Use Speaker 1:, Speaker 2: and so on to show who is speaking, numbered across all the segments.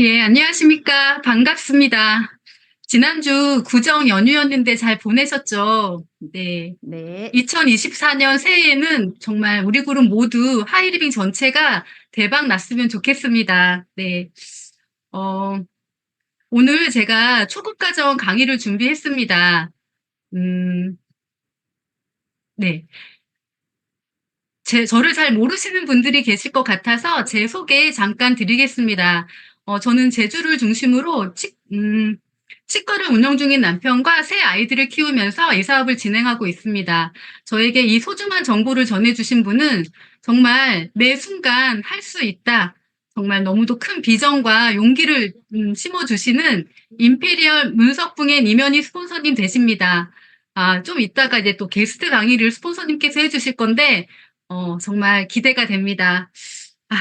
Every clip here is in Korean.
Speaker 1: 예, 안녕하십니까. 반갑습니다. 지난주 구정 연휴였는데 잘 보내셨죠? 네.
Speaker 2: 네.
Speaker 1: 2024년 새해에는 정말 우리 그룹 모두 하이리빙 전체가 대박 났으면 좋겠습니다. 네. 어, 오늘 제가 초급 과정 강의를 준비했습니다. 음, 네. 저를 잘 모르시는 분들이 계실 것 같아서 제 소개 잠깐 드리겠습니다. 저는 제주를 중심으로 치과를 운영 중인 남편과 세 아이들을 키우면서 이 사업을 진행하고 있습니다. 저에게 이 소중한 정보를 전해주신 분은 정말 매 순간 할 수 있다. 정말 너무도 큰 비전과 용기를 심어주시는 임페리얼 문석붕의 이면희 스폰서님 되십니다. 좀 이따가 이제 또 게스트 강의를 스폰서님께서 해주실 건데, 정말 기대가 됩니다. 아,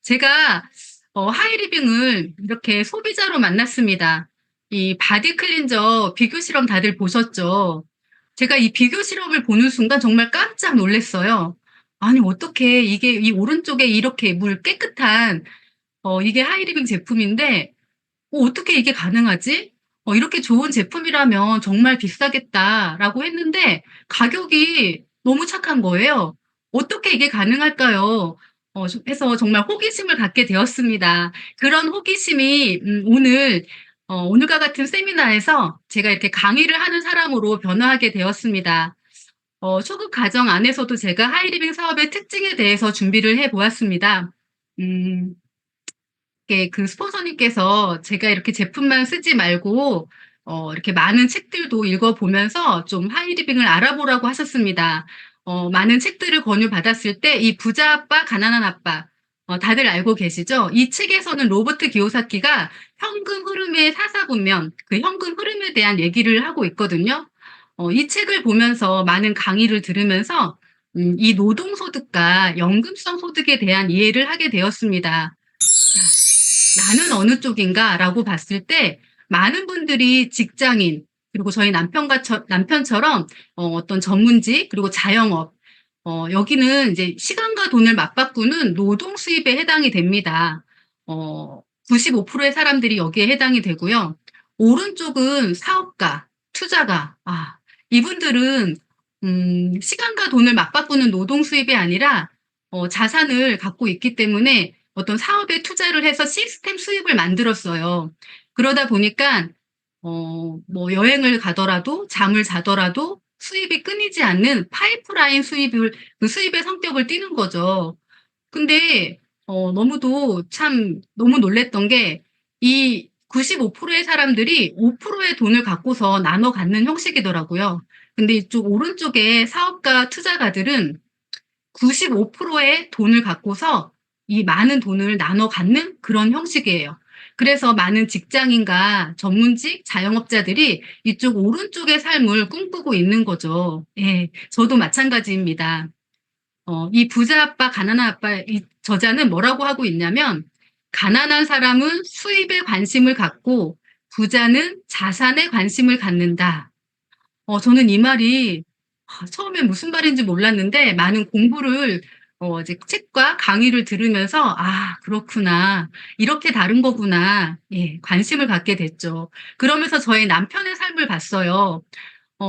Speaker 1: 제가 하이리빙을 이렇게 소비자로 만났습니다. 이 바디 클린저 비교 실험 다들 보셨죠? 제가 이 비교 실험을 보는 순간 정말 깜짝 놀랐어요. 아니, 어떻게 이게 이 오른쪽에 이렇게 물 깨끗한 이게 하이리빙 제품인데 어떻게 이게 가능하지? 이렇게 좋은 제품이라면 정말 비싸겠다라고 했는데 가격이 너무 착한 거예요. 어떻게 이게 가능할까요? 해서 정말 호기심을 갖게 되었습니다. 그런 호기심이 오늘과 같은 세미나에서 제가 이렇게 강의를 하는 사람으로 변화하게 되었습니다. 초급 과정 안에서도 제가 하이리빙 사업의 특징에 대해서 준비를 해 보았습니다. 음, 그 스폰서님께서 제가 이렇게 제품만 쓰지 말고 이렇게 많은 책들도 읽어보면서 좀 하이리빙을 알아보라고 하셨습니다. 많은 책들을 권유받았을 때 이 부자 아빠, 가난한 아빠 다들 알고 계시죠? 이 책에서는 로버트 기요사키가 현금 흐름의 사사분면, 그 현금 흐름에 대한 얘기를 하고 있거든요. 이 책을 보면서 많은 강의를 들으면서 이 노동소득과 연금성 소득에 대한 이해를 하게 되었습니다. 나는 어느 쪽인가라고 봤을 때 많은 분들이 직장인 그리고 저희 남편처럼 어떤 전문직 그리고 자영업 여기는 이제 시간과 돈을 맞바꾸는 노동 수입에 해당이 됩니다. 95%의 사람들이 여기에 해당이 되고요. 오른쪽은 사업가, 투자가. 이분들은 시간과 돈을 맞바꾸는 노동 수입이 아니라 자산을 갖고 있기 때문에 어떤 사업에 투자를 해서 시스템 수입을 만들었어요. 그러다 보니까 뭐 여행을 가더라도 잠을 자더라도 수입이 끊이지 않는 파이프라인 그 수입의 성격을 띠는 거죠. 근데 너무도 참 너무 놀랐던 게 이 95%의 사람들이 5%의 돈을 갖고서 나눠 갖는 형식이더라고요. 근데 이쪽 오른쪽에 사업가 투자가들은 95%의 돈을 갖고서 이 많은 돈을 나눠 갖는 그런 형식이에요. 그래서 많은 직장인과 전문직, 자영업자들이 이쪽 오른쪽의 삶을 꿈꾸고 있는 거죠. 예, 저도 마찬가지입니다. 이 부자 아빠, 가난한 아빠 이 저자는 뭐라고 하고 있냐면 가난한 사람은 수입에 관심을 갖고 부자는 자산에 관심을 갖는다. 저는 이 말이 처음에 무슨 말인지 몰랐는데 많은 공부를 이제 책과 강의를 들으면서 '아 그렇구나. 이렇게 다른 거구나.' 예 관심을 갖게 됐죠. 그러면서 저희 남편의 삶을 봤어요.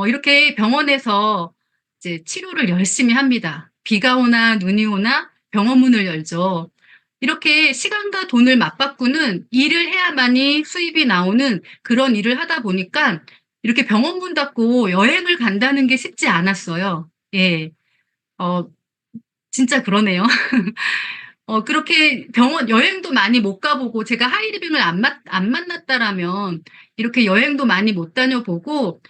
Speaker 1: 이렇게 병원에서 이제 치료를 열심히 합니다. 비가 오나 눈이 오나 병원 문을 열죠. 이렇게 시간과 돈을 맞바꾸는 일을 해야만이 수입이 나오는 그런 일을 하다 보니까 이렇게 병원 문 닫고 여행을 간다는 게 쉽지 않았어요. 예. 어 진짜 그러네요. 그렇게 병원 여행도 많이 못 가 보고 제가 하이리빙을 안 만났다라면 이렇게 여행도 많이 못 다녀보고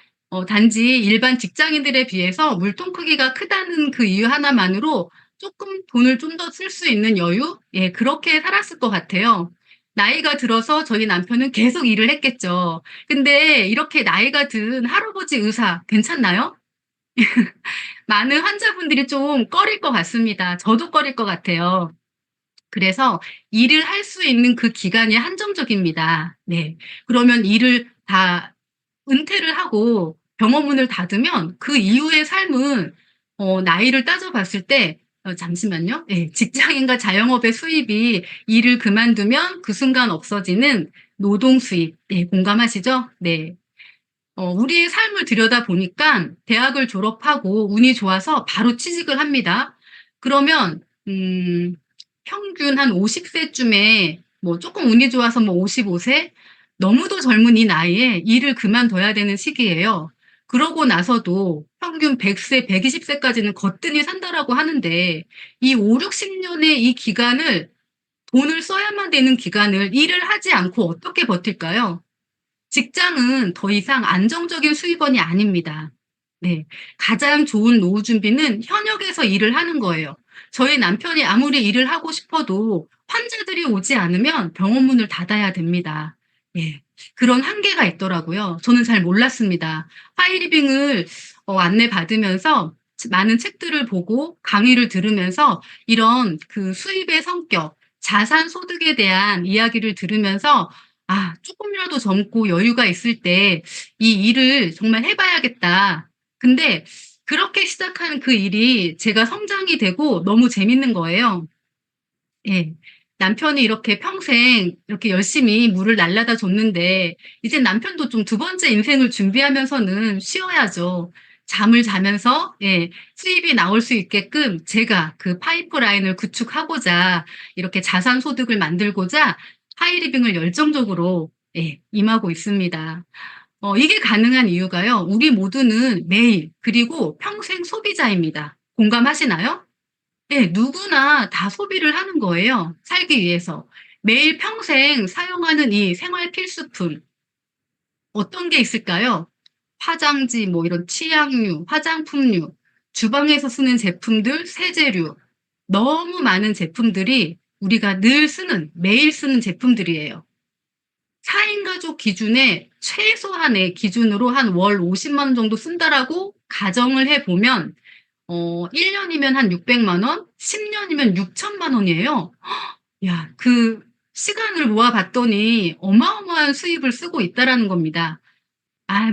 Speaker 1: 단지 일반 직장인들에 비해서 물통 크기가 크다는 그 이유 하나만으로 쪼끔 돈을 좀 더 쓸 수 있는 여유? 예 그렇게 살았을 것 같아요. 나이가 들어서 저희 남편은 계속 일을 했겠죠. 근데 이렇게 나이가 든 할아버지 의사 괜찮나요? 많은 환자분들이 좀 꺼릴 것 같습니다. 저도 꺼릴 것 같아요. 그래서 일을 할 수 있는 그 기간이 한정적입니다. 네. 그러면 일을 다 은퇴를 하고 병원 문을 닫으면 그 이후의 삶은 나이를 따져 봤을 때 잠시만요. 예. 직장인과 자영업의 수입이 일을 그만두면 그 순간 없어지는 노동 수입. 네, 공감하시죠? 네. 우리의 삶을 들여다보니까 대학을 졸업하고 운이 좋아서 바로 취직을 합니다. 그러면 평균 한 50 세쯤에 뭐 쪼끔 운이 좋아서 뭐 55 세? 너무도 젊은 이 나이에 일을 그만둬야 되는 시기예요. 그러고 나서도 평균 100 세, 120 세까지는 거뜬히 산다라고 하는데 이 5-60 년의 이 기간을 돈을 써야만 되는 기간을 일을 하지 않고 어떻게 버틸까요? 직장은 더 이상 안정적인 수입원이 아닙니다. 네. 가장 좋은 노후 준비는 현역에서 일을 하는 거예요. 저희 남편이 아무리 일을 하고 싶어도 환자들이 오지 않으면 병원 문을 닫아야 됩니다. 예. 그런 한계가 있더라고요. 저는 잘 몰랐습니다. 하이리빙을 안내받으면서 많은 책들을 보고 강의를 들으면서 이런 그 수입의 성격, 자산 소득에 대한 이야기를 들으면서 쪼끔이라도 젊고 여유가 있을 때 이 일을 정말 해 봐야겠다. 근데 그렇게 시작한 그 일이 제가 성장이 되고 너무 재밌는 거예요. 예. 남편이 이렇게 평생 이렇게 열심히 물을 날라다 줬는데 이제 남편도 좀 두 번째 인생을 준비하면서는 쉬어야죠. 잠을 자면서 수입이 나올 수 있게끔 제가 그 파이프라인을 구축하고자 이렇게 자산 소득을 만들고자 하이리빙을 열정적으로 임하고 있습니다. 이게 가능한 이유가요. 우리 모두는 매일 그리고 평생 소비자입니다. 공감하시나요? 네. 누구나 다 소비를 하는 거예요, 살기 위해서. 매일 평생 사용하는 이 생활 필수품 어떤 게 있을까요? 화장지, 뭐 이런 치약류, 화장품류, 주방에서 쓰는 제품들, 세제류. 너무 많은 제품들이 우리가 늘 쓰는, 매일 쓰는 제품들이에요. 4인 가족 기준에 최소한의 기준으로 한 월 50만 원 정도 쓴다라고 가정을 해 보면 1 년이면 한 600만 원, 10 년이면 6천만 원이에요. 야, 그 시간을 모아 봤더니 어마어마한 수입을 쓰고 있다라는 겁니다.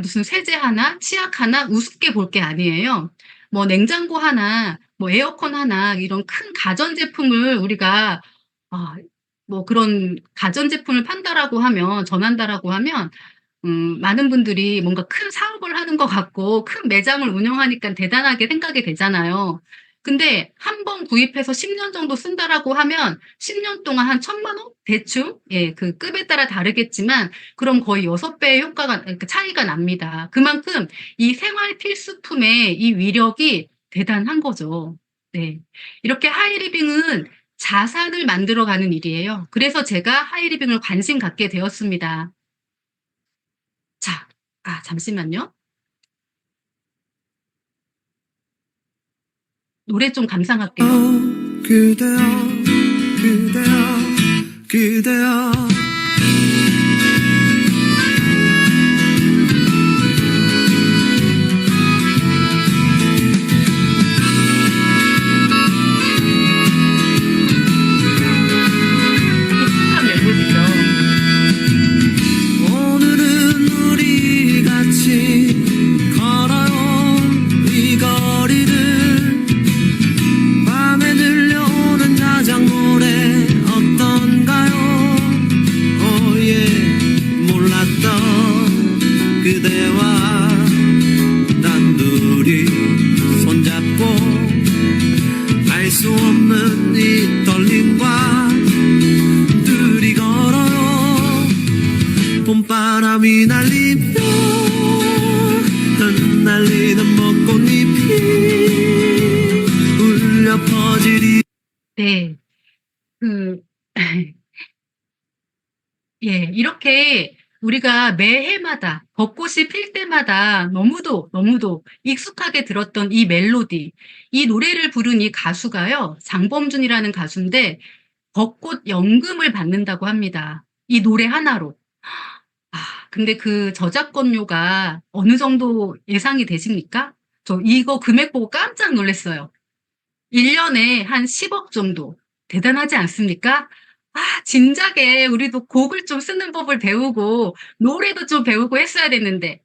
Speaker 1: 무슨 세제 하나, 치약 하나 우습게 볼 게 아니에요. 뭐 냉장고 하나, 뭐 에어컨 하나 이런 큰 가전 제품을 우리가 아 뭐 그런 가전 제품을 판다라고 하면 전한다라고 하면 많은 분들이 뭔가 큰 사업을 하는 것 같고 큰 매장을 운영하니까 대단하게 생각이 되잖아요. 근데 한 번 구입해서 10년 정도 쓴다라고 하면 10년 동안 한 1,000만 원? 대충 그 급에 따라 다르겠지만 그럼 거의 6 배의 효과가 그 차이가 납니다. 그만큼 이 생활 필수품의 이 위력이 대단한 거죠. 네. 이렇게 하이리빙은 자산을 만들어 가는 일이에요. 그래서 제가 하이리빙을 관심 갖게 되었습니다. 자, 잠시만요. 노래 좀 감상할게요.
Speaker 2: 그대여 그대여 그대여
Speaker 1: 익숙한 멜로디죠.
Speaker 2: 오늘은 우리 같이 걸어요 이 거리를 밤에 들려오는 자작 노래 어떤가요 몰랐던 그대와 단둘이 손잡고 알 수 없는 이 떨림과 둘이 걸어요 봄바람이 날리며 흩날리는 벚꽃잎이 울려 퍼지리
Speaker 1: 네. 그 이렇게 우리가 매해마다 벚꽃이 필 때마다 너무도 익숙하게 들었던 이 멜로디, 이 노래를 부른 이 가수가요, 장범준이라는 가수인데 벚꽃 연금을 받는다고 합니다. 이 노래 하나로. 근데 그 저작권료가 어느 정도 예상이 되십니까? 저 이거 금액 보고 깜짝 놀랐어요. 1 년에 한 10억 정도. 대단하지 않습니까? 진작에 우리도 곡을 좀 쓰는 법을 배우고 노래도 좀 배우고 했어야 됐는데.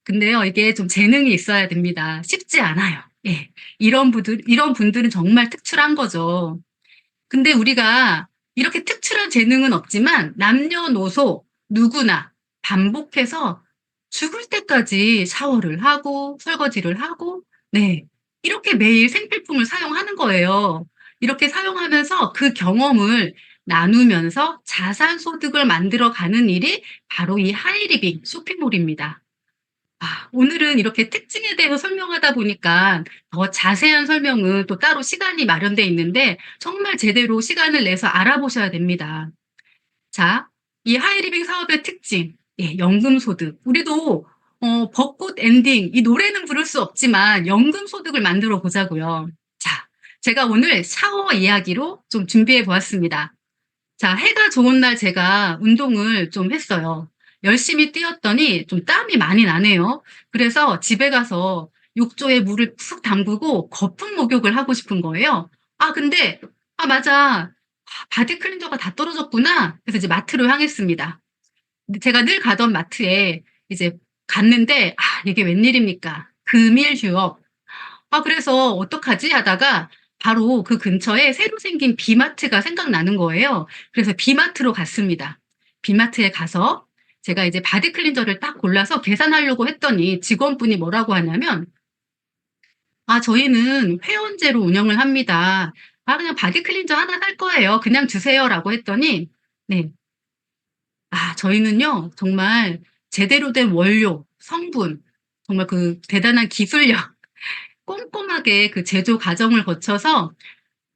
Speaker 1: 근데요, 이게 좀 재능이 있어야 됩니다. 쉽지 않아요. 예. 이런 분들은 정말 특출한 거죠. 근데 우리가 이렇게 특출한 재능은 없지만 남녀노소 누구나 반복해서 죽을 때까지 샤워를 하고 설거지를 하고 네. 이렇게 매일 생필품을 사용하는 거예요. 이렇게 사용하면서 그 경험을 나누면서 자산 소득을 만들어 가는 일이 바로 이 하이리빙 쇼핑몰입니다. 오늘은 이렇게 특징에 대해서 설명하다 보니까 더 자세한 설명은 또 따로 시간이 마련돼 있는데 정말 제대로 시간을 내서 알아보셔야 됩니다. 자, 이 하이리빙 사업의 특징, 예, 연금소득. 우리도 벚꽃 엔딩, 이 노래는 부를 수 없지만 연금소득을 만들어 보자고요. 자, 제가 오늘 샤워 이야기로 좀 준비해 보았습니다. 자, 해가 좋은 날 제가 운동을 좀 했어요. 열심히 뛰었더니 좀 땀이 많이 나네요. 그래서 집에 가서 욕조에 물을 푹 담그고 거품 목욕을 하고 싶은 거예요. 근데 맞아. 바디 클렌저가 다 떨어졌구나. 그래서 이제 마트로 향했습니다. 근데 제가 늘 가던 마트에 이제 갔는데 이게 웬일입니까? 금일 휴업. 그래서 '어떡하지?' 하다가 바로 그 근처에 새로 생긴 비마트가 생각나는 거예요. 그래서 비마트로 갔습니다. 비마트에 가서 제가 이제 바디 클린저를 딱 골라서 계산하려고 했더니 직원분이 뭐라고 하냐면 저희는 회원제로 운영을 합니다. 그냥 바디 클린저 하나 살 거예요. 그냥 주세요."라고 했더니 네. 저희는요 정말 제대로 된 원료, 성분, 정말 그 대단한 기술력 꼼꼼하게 그 제조 과정을 거쳐서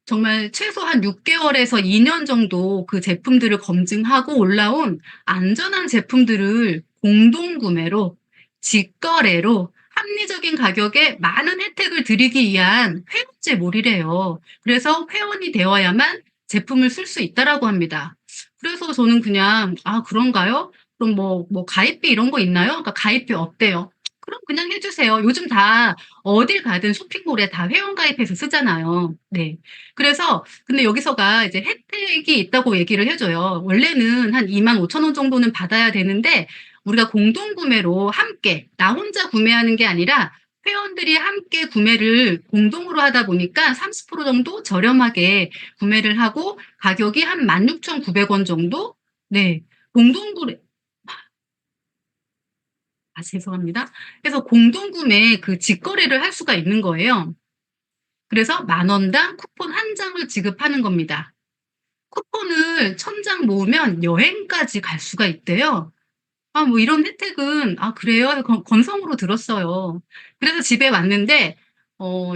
Speaker 1: 정말 최소한 6개월에서 2년 정도 그 제품들을 검증하고 올라온 안전한 제품들을 공동 구매로 직거래로 합리적인 가격에 많은 혜택을 드리기 위한 회원제 몰이래요. 그래서 회원이 되어야만 제품을 쓸 수 있다라고 합니다. 그래서 저는 그냥 '아 그런가요? 그럼 뭐 가입비 이런 거 있나요?' 그러니까 가입비 없대요. 그럼 그냥 해 주세요. 요즘 다 어딜 가든 쇼핑몰에 다 회원 가입해서 쓰잖아요. 네. 그래서 근데 여기서가 이제 혜택이 있다고 얘기를 해 줘요. 원래는 한 25,000원 정도는 받아야 되는데 우리가 공동 구매로 함께 나 혼자 구매하는 게 아니라 회원들이 함께 구매를 공동으로 하다 보니까 30% 정도 저렴하게 구매를 하고 가격이 한 16,900원 정도? 네. 공동 구매 죄송합니다. 그래서 공동 구매 그 직거래를 할 수가 있는 거예요. 그래서 10,000원당 쿠폰 한 장을 지급하는 겁니다. 쿠폰을 1,000장 모으면 여행까지 갈 수가 있대요. 뭐 이런 혜택은 그래요? 건성으로 들었어요. 그래서 집에 왔는데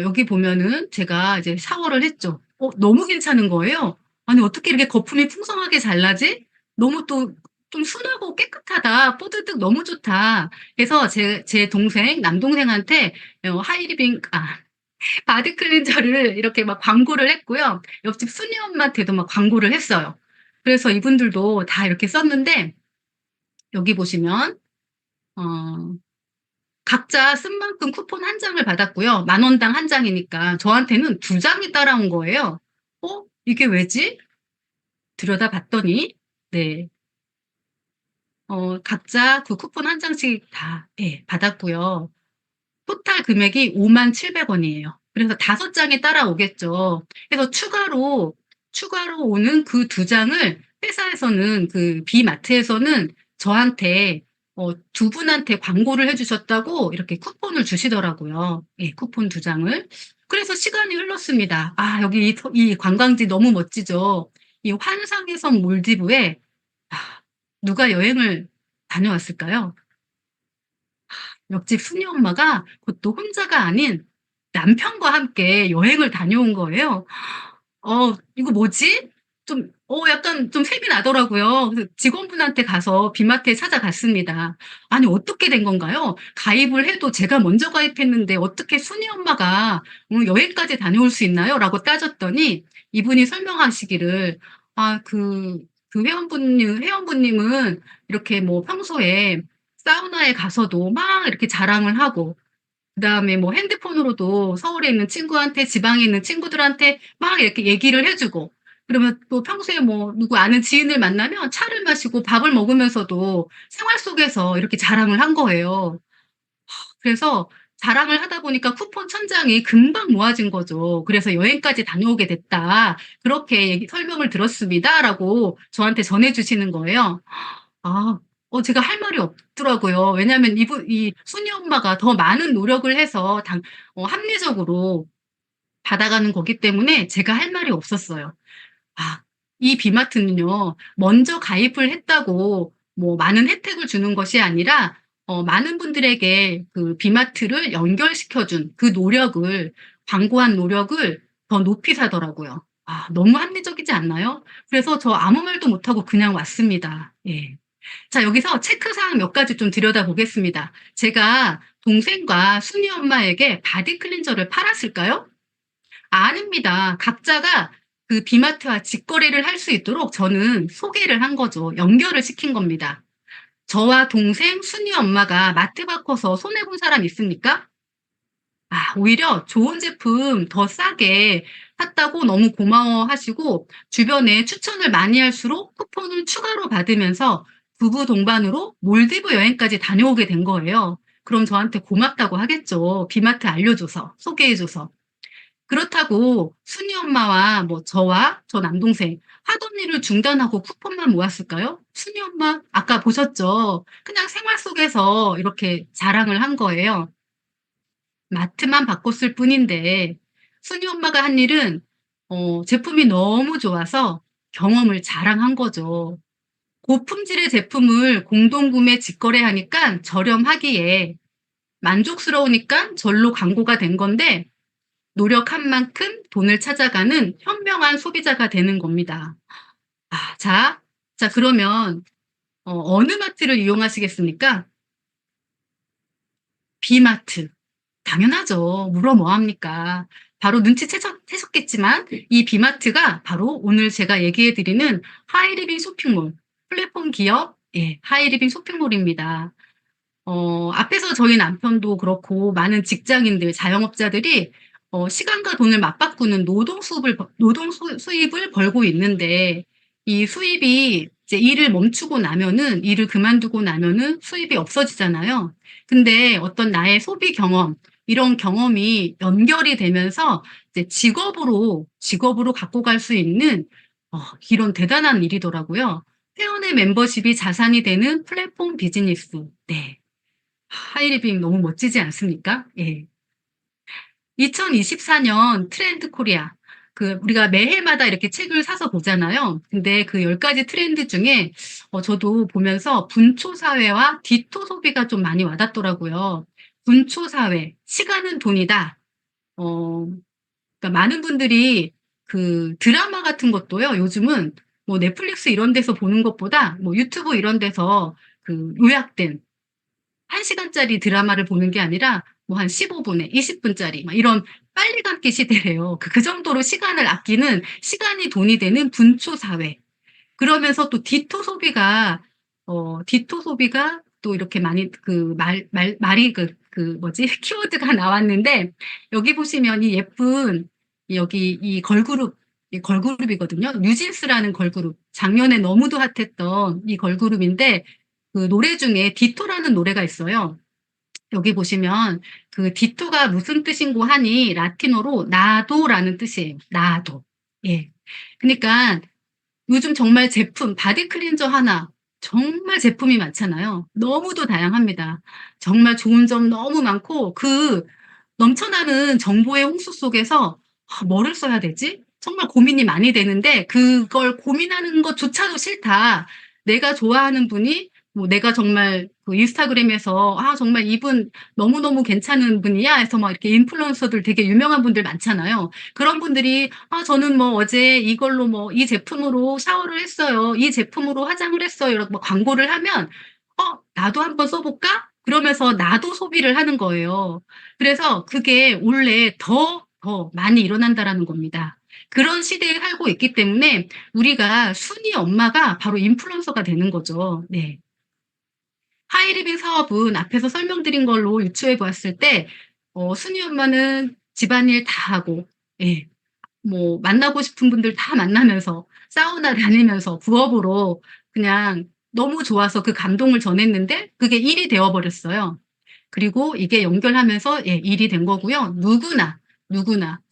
Speaker 1: 여기 보면은 제가 이제 샤워를 했죠. 너무 괜찮은 거예요. 아니 어떻게 이렇게 거품이 풍성하게 잘 나지? 너무 또 좀 순하고 깨끗하다. 뽀드득 너무 좋다. 그래서 제 동생 남동생한테 하이리빙 바디 클렌저를 이렇게 막 광고를 했고요. 옆집 순이 엄마한테도 막 광고를 했어요. 그래서 이분들도 다 이렇게 썼는데 여기 보시면 어 각자 쓴 만큼 쿠폰 한 장을 받았고요. 10,000원당 한 장이니까 저한테는 2장이 따라온 거예요. 이게 왜지? 들여다봤더니 네. 각자 그 쿠폰 한 장씩 다 예 받았고요. 토탈 금액이 57,000원이에요. 그래서 5장이 따라오겠죠. 그래서 추가로 오는 그 2장을 회사에서는 그 비마트에서는 저한테 2분한테 광고를 해 주셨다고 이렇게 쿠폰을 주시더라고요. 예 쿠폰 2장을. 그래서 시간이 흘렀습니다. 여기 이 관광지 너무 멋지죠. 이 환상의 섬 몰디브에 누가 여행을 다녀왔을까요? 옆집 순이 엄마가 그것도 혼자가 아닌 남편과 함께 여행을 다녀온 거예요. "이거 뭐지?" 좀 약간 좀 셈이 나더라고요. 그래서 직원분한테 가서 비마트에 찾아갔습니다. "아니 어떻게 된 건가요? 가입을 해도 제가 먼저 가입했는데 어떻게 순이 엄마가 여행까지 다녀올 수 있나요?"라고 따졌더니 이분이 설명하시기를 그 회원분님은 이렇게 뭐 평소에 사우나에 가서도 막 이렇게 자랑을 하고 그다음에 뭐 핸드폰으로도 서울에 있는 친구한테 지방에 있는 친구들한테 막 이렇게 얘기를 해 주고 그러면 또 평소에 뭐 누구 아는 지인을 만나면 차를 마시고 밥을 먹으면서도 생활 속에서 이렇게 자랑을 한 거예요. 그래서 자랑을 하다 보니까 쿠폰 천장이 금방 모아진 거죠. 그래서 여행까지 다녀오게 됐다. 그렇게 설명을 들었습니다라고 저한테 전해주시는 거예요. 아, 제가 할 말이 없더라고요. 왜냐하면 이 순이 엄마가 더 많은 노력을 해서 합리적으로 받아가는 거기 때문에 제가 할 말이 없었어요. 아, 이 비마트는요, 먼저 가입을 했다고 뭐 많은 혜택을 주는 것이 아니라, 많은 분들에게 그 비마트를 연결시켜준 그 노력을, 광고한 노력을 더 높이 사더라고요. 아, 너무 합리적이지 않나요? 그래서 저 아무 말도 못하고 그냥 왔습니다. 예. 자, 여기서 체크사항 몇 가지 좀 들여다보겠습니다. 제가 동생과 순이 엄마에게 바디 클렌저를 팔았을까요? 아닙니다. 각자가 그 비마트와 직거래를 할 수 있도록 저는 소개를 한 거죠. 연결을 시킨 겁니다. 저와 동생, 순이 엄마가 마트 바꿔서 손해본 사람 있습니까? 아, 오히려 좋은 제품 더 싸게 샀다고 너무 고마워하시고 주변에 추천을 많이 할수록 쿠폰을 추가로 받으면서 부부 동반으로 몰디브 여행까지 다녀오게 된 거예요. 그럼 저한테 고맙다고 하겠죠. 비마트 알려줘서, 소개해줘서. 그렇다고 순이 엄마와 뭐 저와 저 남동생 하던 일을 중단하고 쿠폰만 모았을까요? 순이 엄마 아까 보셨죠? 그냥 생활 속에서 이렇게 자랑을 한 거예요. 마트만 바꿨을 뿐인데 순이 엄마가 한 일은 제품이 너무 좋아서 경험을 자랑한 거죠. 고품질의 제품을 공동구매 직거래하니까 저렴하기에 만족스러우니까 절로 광고가 된 건데 노력한 만큼 돈을 찾아가는 현명한 소비자가 되는 겁니다. 아, 자, 그러면 어느 마트를 이용하시겠습니까? 비마트. 당연하죠. 물어 뭐 합니까? 바로 눈치채셨겠지만 이 비마트가 바로 오늘 제가 얘기해 드리는 하이리빙 쇼핑몰, 플랫폼 기업, 예, 하이리빙 쇼핑몰입니다. 앞에서 저희 남편도 그렇고 많은 직장인들, 자영업자들이 시간과 돈을 맞바꾸는 수입을 벌고 있는데 이 수입이 이제 일을 그만두고 나면은 수입이 없어지잖아요. 근데 어떤 나의 소비 경험, 이런 경험이 연결이 되면서 이제 직업으로 갖고 갈 수 있는 이런 대단한 일이더라고요. 회원의 멤버십이 자산이 되는 플랫폼 비즈니스. 네. 하이리빙 너무 멋지지 않습니까? 예. 2024년 트렌드 코리아. 우리가 매해마다 이렇게 책을 사서 보잖아요. 근데 그 10가지 트렌드 중에 저도 보면서 분초 사회와 디토 소비가 좀 많이 와닿더라고요. 분초 사회, 시간은 돈이다. 그러니까 많은 분들이 그 드라마 같은 것도요, 요즘은 뭐 넷플릭스 이런 데서 보는 것보다 뭐 유튜브 이런 데서 그 요약된 1시간짜리 드라마를 보는 게 아니라 뭐 한 15분에 20분짜리 막 이런 빨리 감기 시대래요. 그 정도로 시간을 아끼는 시간이 돈이 되는 분초 사회. 그러면서 또 디토 소비가 또 이렇게 많이 말이 뭐지? 키워드가 나왔는데 여기 보시면 이 예쁜 여기 이 걸그룹이거든요. 뉴진스라는 걸그룹. 작년에 너무도 핫했던 이 걸그룹인데 그 노래 중에 디토라는 노래가 있어요. 여기 보시면 그 디토가 무슨 뜻인고 하니 라틴어로 나도라는 뜻이에요. 나도. 예. 그러니까 요즘 정말 제품, 바디 클렌저 하나 정말 제품이 많잖아요. 너무도 다양합니다. 정말 좋은 점 너무 많고 그 넘쳐나는 정보의 홍수 속에서 뭐를 써야 되지? 정말 고민이 많이 되는데 그걸 고민하는 것조차도 싫다. 내가 좋아하는 분이 뭐 내가 정말 그 인스타그램에서 정말 이분 너무너무 괜찮은 분이야 해서 막 이렇게 인플루언서들 되게 유명한 분들 많잖아요. 그런 분들이 저는 뭐 어제 이걸로 뭐 이 제품으로 샤워를 했어요. 이 제품으로 화장을 했어요. 이렇게 뭐 광고를 하면 나도 한번 써볼까? 그러면서 나도 소비를 하는 거예요. 그래서 그게 원래 더 많이 일어난다라는 겁니다. 그런 시대에 살고 있기 때문에 우리가 순이 엄마가 바로 인플루언서가 되는 거죠. 네. 하이리빙 사업은 앞에서 설명드린 걸로 유추해 보았을 때, 순이 엄마는 집안일 다 하고, 예, 뭐, 만나고 싶은 분들 다 만나면서, 사우나 다니면서 부업으로 그냥 너무 좋아서 그 감동을 전했는데, 그게 일이 되어버렸어요. 그리고 이게 연결하면서 예, 일이 된 거고요. 누구나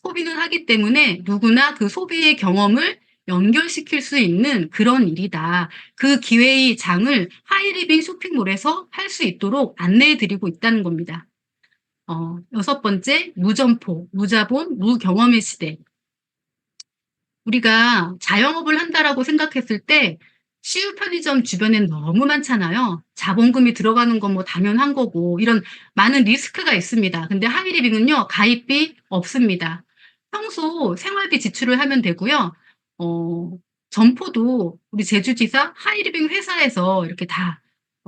Speaker 1: 소비는 하기 때문에 누구나 그 소비의 경험을 연결시킬 수 있는 그런 일이다. 그 기회의 장을 하이리빙 쇼핑몰에서 할 수 있도록 안내해 드리고 있다는 겁니다. 여섯 번째, 무점포, 무자본, 무경험의 시대. 우리가 자영업을 한다라고 생각했을 때 CU 편의점 주변엔 너무 많잖아요. 자본금이 들어가는 건 뭐 당연한 거고 이런 많은 리스크가 있습니다. 근데 하이리빙은요, 가입비 없습니다. 평소 생활비 지출을 하면 되고요. 어, 점포도 우리 제주지사 하이리빙 회사에서 이렇게 다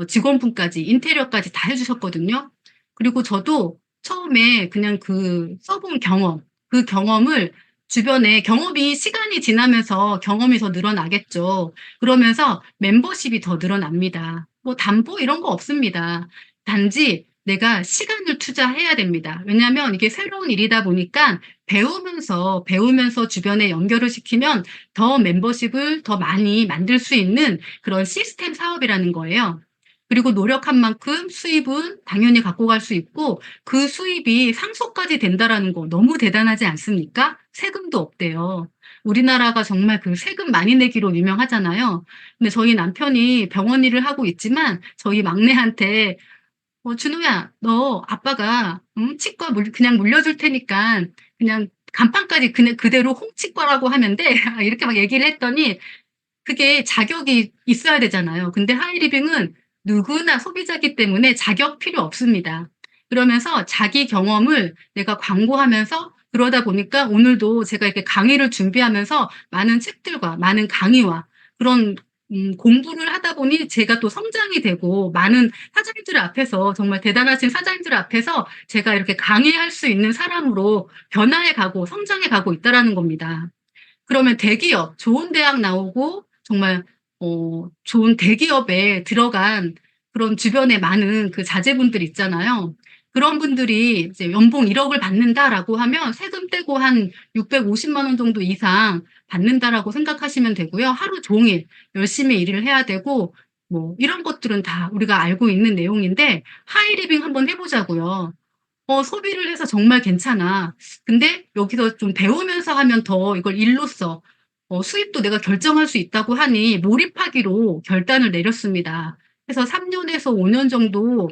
Speaker 1: 직원분까지 인테리어까지 다 해주셨거든요. 그리고 저도 처음에 그냥 그 써본 경험, 그 경험을 주변에 경험이 시간이 지나면서 경험이 더 늘어나겠죠. 그러면서 멤버십이 더 늘어납니다. 뭐 담보 이런 거 없습니다. 단지 내가 시간을 투자해야 됩니다. 왜냐하면 이게 새로운 일이다 보니까 배우면서 주변에 연결을 시키면 더 멤버십을 더 많이 만들 수 있는 그런 시스템 사업이라는 거예요. 그리고 노력한 만큼 수입은 당연히 갖고 갈 수 있고 그 수입이 상속까지 된다라는 거 너무 대단하지 않습니까? 세금도 없대요. 우리나라가 정말 그 세금 많이 내기로 유명하잖아요. 근데 저희 남편이 병원 일을 하고 있지만 저희 막내한테 준호야, 너 아빠가 치과 그냥 물려줄 테니까 그냥 간판까지 그냥 그대로 홍치과라고 하면 돼. 이렇게 막 얘기를 했더니 그게 자격이 있어야 되잖아요. 근데 하이리빙은 누구나 소비자기 때문에 자격 필요 없습니다. 그러면서 자기 경험을 내가 광고하면서 그러다 보니까 오늘도 제가 이렇게 강의를 준비하면서 많은 책들과 많은 강의와 그런 공부를 하다 보니 제가 또 성장이 되고 많은 사장님들 앞에서 정말 대단하신 사장님들 앞에서 제가 이렇게 강의할 수 있는 사람으로 변화해 가고 성장해 가고 있다라는 겁니다. 그러면 대기업, 좋은 대학 나오고 정말 좋은 대기업에 들어간 그런 주변에 많은 그 자제분들 있잖아요. 그런 분들이 이제 연봉 1억을 받는다라고 하면 세금 떼고 한 650만 원 정도 이상 받는다라고 생각하시면 되고요. 하루 종일 열심히 일을 해야 되고 뭐 이런 것들은 다 우리가 알고 있는 내용인데 하이리빙 한번 해보자고요. 소비를 해서 정말 괜찮아. 근데 여기서 좀 배우면서 하면 더 이걸 일로써 수입도 내가 결정할 수 있다고 하니 몰입하기로 결단을 내렸습니다. 그래서 3년에서 5년 정도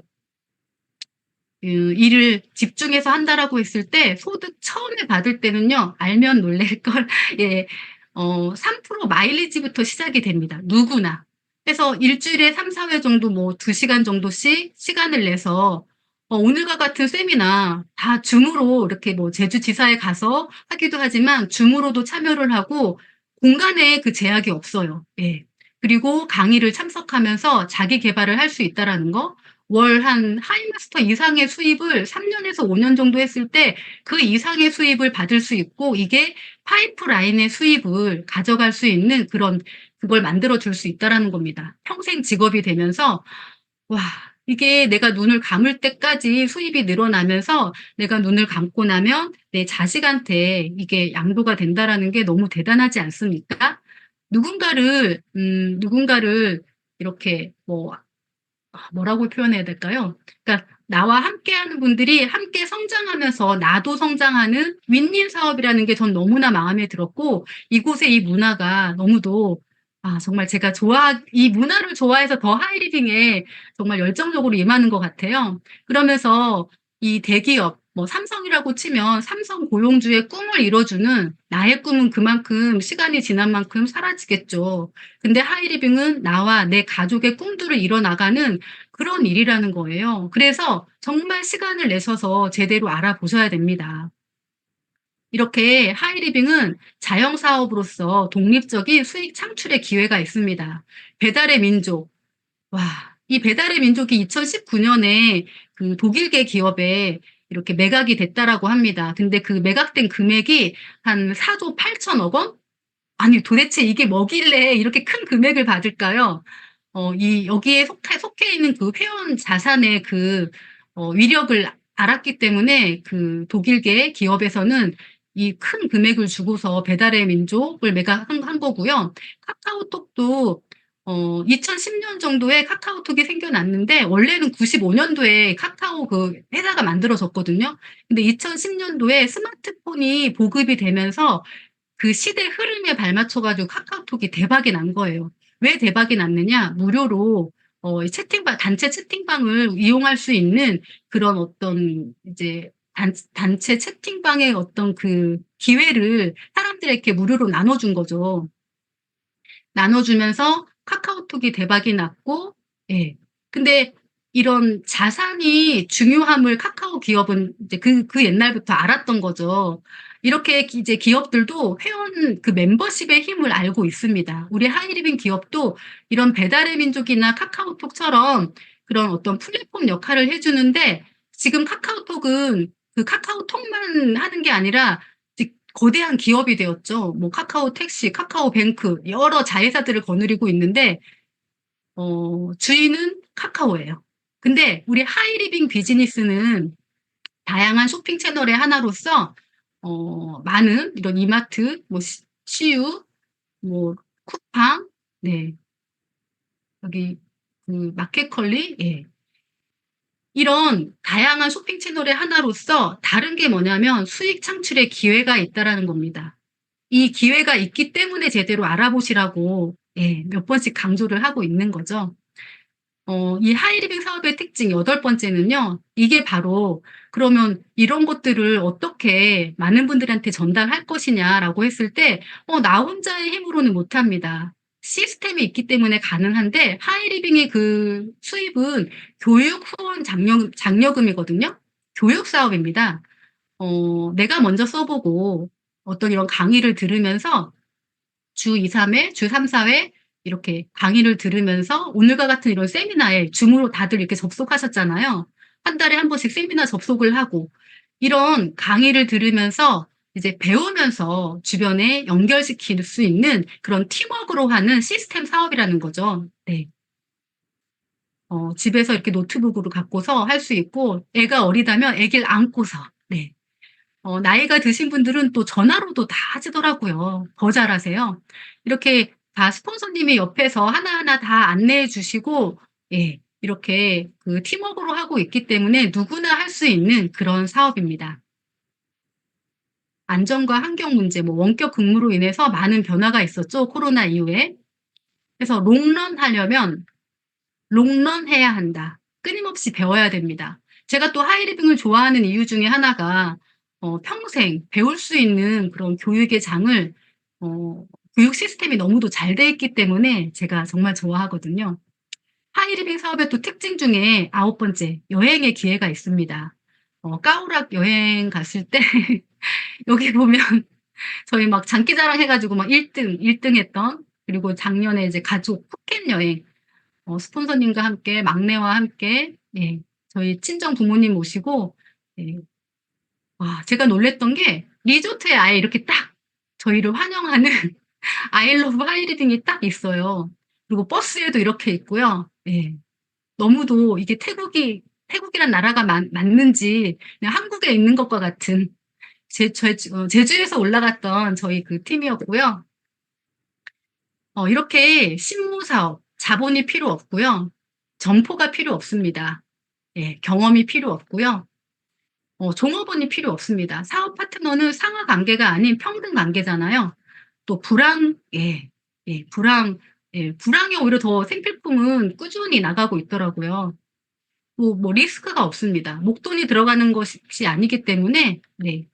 Speaker 1: 일을 집중해서 한다라고 했을 때 소득 처음에 받을 때는요, 알면 놀랄 걸, 예, 3% 마일리지부터 시작이 됩니다. 누구나. 그래서 일주일에 3, 4회 정도 뭐 2시간 정도씩 시간을 내서 오늘과 같은 세미나 다 줌으로 이렇게 뭐 제주지사에 가서 하기도 하지만 줌으로도 참여를 하고 공간에 그 제약이 없어요. 예. 그리고 강의를 참석하면서 자기 개발을 할 수 있다라는 거. 월 한 하이마스터 이상의 수입을 3년에서 5년 정도 했을 때 그 이상의 수입을 받을 수 있고 이게 파이프라인의 수입을 가져갈 수 있는 그걸 만들어 줄 수 있다라는 겁니다. 평생 직업이 되면서 와, 이게 내가 눈을 감을 때까지 수입이 늘어나면서 내가 눈을 감고 나면 내 자식한테 이게 양도가 된다라는 게 너무 대단하지 않습니까? 누군가를 이렇게 뭐라고 표현해야 될까요? 그러니까 나와 함께하는 분들이 함께 성장하면서 나도 성장하는 윈윈 사업이라는 게 전 너무나 마음에 들었고 이곳의 이 문화가 너무도 정말 제가 이 문화를 좋아해서 더 하이리빙에 정말 열정적으로 임하는 것 같아요. 그러면서 이 대기업, 뭐 삼성이라고 치면 삼성 고용주의 꿈을 이뤄주는 나의 꿈은 그만큼 시간이 지난 만큼 사라지겠죠. 근데 하이리빙은 나와 내 가족의 꿈들을 이뤄나가는 그런 일이라는 거예요. 그래서 정말 시간을 내셔서 제대로 알아보셔야 됩니다. 이렇게 하이리빙은 자영사업으로서 독립적인 수익 창출의 기회가 있습니다. 배달의 민족. 와, 이 배달의 민족이 2019년에 그 독일계 기업에 이렇게 매각이 됐다라고 합니다. 근데 그 매각된 금액이 한 4조 8천억 원? 아니, 도대체 이게 뭐길래 이렇게 큰 금액을 받을까요? 여기에 속해 있는 그 회원 자산의 위력을 알았기 때문에 그 독일계 기업에서는 이 큰 금액을 주고서 배달의 민족을 매각한 거고요. 카카오톡도 2010년 정도에 카카오톡이 생겨났는데 원래는 95년도에 카카오 그 회사가 만들어졌거든요. 근데 2010년도에 스마트폰이 보급이 되면서 그 시대 흐름에 발맞춰가지고 카카오톡이 대박이 난 거예요. 왜 대박이 났느냐? 무료로 이 채팅방, 단체 채팅방을 이용할 수 있는 그런 어떤 이제 단체 채팅방의 어떤 그 기회를 사람들에게 무료로 나눠준 거죠. 나눠주면서 카카오톡이 대박이 났고, 예. 근데 이런 자산이 중요함을 카카오 기업은 이제 그 옛날부터 알았던 거죠. 이렇게 이제 기업들도 회원 그 멤버십의 힘을 알고 있습니다. 우리 하이리빙 기업도 이런 배달의 민족이나 카카오톡처럼 그런 어떤 플랫폼 역할을 해주는데 지금 카카오톡은 그 카카오톡만 하는 게 아니라 거대한 기업이 되었죠. 뭐 카카오 택시, 카카오 뱅크 여러 자회사들을 거느리고 있는데 주인은 카카오예요. 근데 우리 하이리빙 비즈니스는 다양한 쇼핑 채널의 하나로서 많은 이런 이마트, 뭐 CU, 뭐 쿠팡, 네 여기 그 마켓컬리, 예. 이런 다양한 쇼핑 채널의 하나로서 다른 게 뭐냐면 수익 창출의 기회가 있다라는 겁니다. 이 기회가 있기 때문에 제대로 알아보시라고 예, 몇 번씩 강조를 하고 있는 거죠. 이 하이리빙 사업의 특징 여덟 번째는요. 이게 바로 그러면 이런 것들을 어떻게 많은 분들한테 전달할 것이냐라고 했을 때 나 혼자의 힘으로는 못합니다. 시스템이 있기 때문에 가능한데 하이리빙의 그 수입은 교육 후원 장려금이거든요. 교육 사업입니다. 내가 먼저 써보고 어떤 이런 강의를 들으면서 주 2, 3회, 주 3, 4회 이렇게 강의를 들으면서 오늘과 같은 이런 세미나에 줌으로 다들 이렇게 접속하셨잖아요. 한 달에 한 번씩 세미나 접속을 하고 이런 강의를 들으면서 이제 배우면서 주변에 연결시킬 수 있는 그런 팀워크로 하는 시스템 사업이라는 거죠. 네. 집에서 이렇게 노트북으로 갖고서 할 수 있고 애가 어리다면 애기를 안고서 네. 나이가 드신 분들은 또 전화로도 다 하시더라고요. 더 잘하세요. 이렇게 다 스폰서님이 옆에서 하나하나 다 안내해 주시고, 예, 이렇게 그 팀워크로 하고 있기 때문에 누구나 할 수 있는 그런 사업입니다. 안전과 환경 문제, 뭐 원격 근무로 인해서 많은 변화가 있었죠. 코로나 이후에. 그래서 롱런 하려면 롱런 해야 한다. 끊임없이 배워야 됩니다. 제가 또 하이리빙을 좋아하는 이유 중에 하나가 평생 배울 수 있는 그런 교육의 장을 교육 시스템이 너무도 잘 돼 있기 때문에 제가 정말 좋아하거든요. 하이리빙 사업의 또 특징 중에 아홉 번째, 여행의 기회가 있습니다. 까우락 여행 갔을 때 여기 보면 저희 막 장기자랑 해가지고 막 1등 했던 그리고 작년에 이제 가족 푸켓 여행 스폰서님과 함께 막내와 함께 예, 저희 친정 부모님 모시고 예, 와, 제가 놀랬던 게 리조트에 아예 이렇게 딱 저희를 환영하는 아이러브 하이리딩이 딱 있어요. 그리고 버스에도 이렇게 있고요. 예, 너무도 이게 태국이란 나라가 맞는지 그냥 한국에 있는 것과 같은 제주에서 올라갔던 저희 그 팀이었고요. 이렇게 신무사업, 자본이 필요 없고요. 점포가 필요 없습니다. 예, 경험이 필요 없고요. 종업원이 필요 없습니다. 사업 파트너는 상하 관계가 아닌 평등 관계잖아요. 또 예, 예, 불황이 오히려 더 생필품은 꾸준히 나가고 있더라고요. 뭐 리스크가 없습니다. 목돈이 들어가는 것이 아니기 때문에, 네,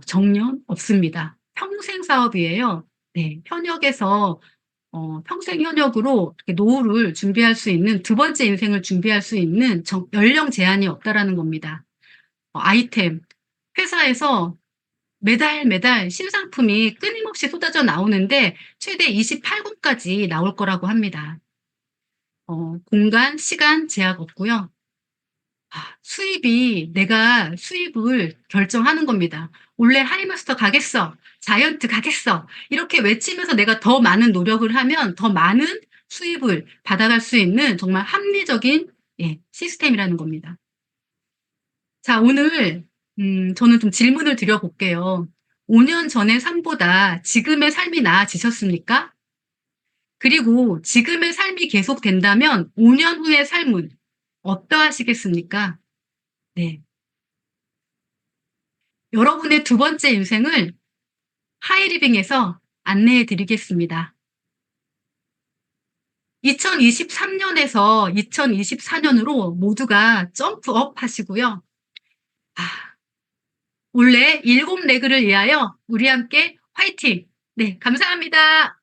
Speaker 1: 정년 없습니다. 평생 사업이에요. 네, 현역에서 평생 현역으로 이렇게 노후를 준비할 수 있는 두 번째 인생을 준비할 수 있는 연령 제한이 없다라는 겁니다. 아이템 회사에서 매달 신상품이 끊임없이 쏟아져 나오는데 최대 28군까지 나올 거라고 합니다. 공간, 시간 제약 없고요. 수입이 내가 수입을 결정하는 겁니다. 원래 하이마스터 가겠어. 자이언트 가겠어. 이렇게 외치면서 내가 더 많은 노력을 하면 더 많은 수입을 받아갈 수 있는 정말 합리적인 시스템이라는 겁니다. 자, 오늘 저는 좀 질문을 드려볼게요. 5년 전의 삶보다 지금의 삶이 나아지셨습니까? 그리고 지금의 삶이 계속된다면 5년 후의 삶은 어떠하시겠습니까? 네. 여러분의 두 번째 인생을 하이리빙에서 안내해 드리겠습니다. 2023년에서 2024년으로 모두가 점프업 하시고요. 올해 7레그를 위하여 우리 함께 화이팅! 네, 감사합니다.